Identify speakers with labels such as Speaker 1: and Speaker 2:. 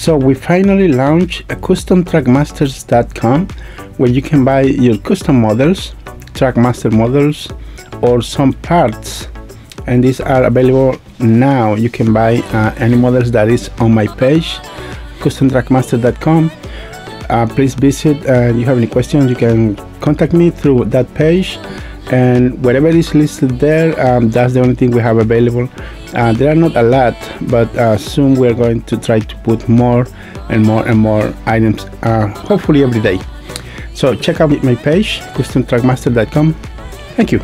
Speaker 1: So we finally launched a customtrackmasters.com where you can buy your custom models, Trackmaster models, or some parts, and these are available now. You can buy any models that is on my page, customtrackmaster.com. Please visit. If you have any questions, you can contact me through that page, and whatever is listed there, that's the only thing we have available. There are not a lot, but soon we're going to try to put more and more items, hopefully every day. So check out my page, customtrackmaster.com. Thank you.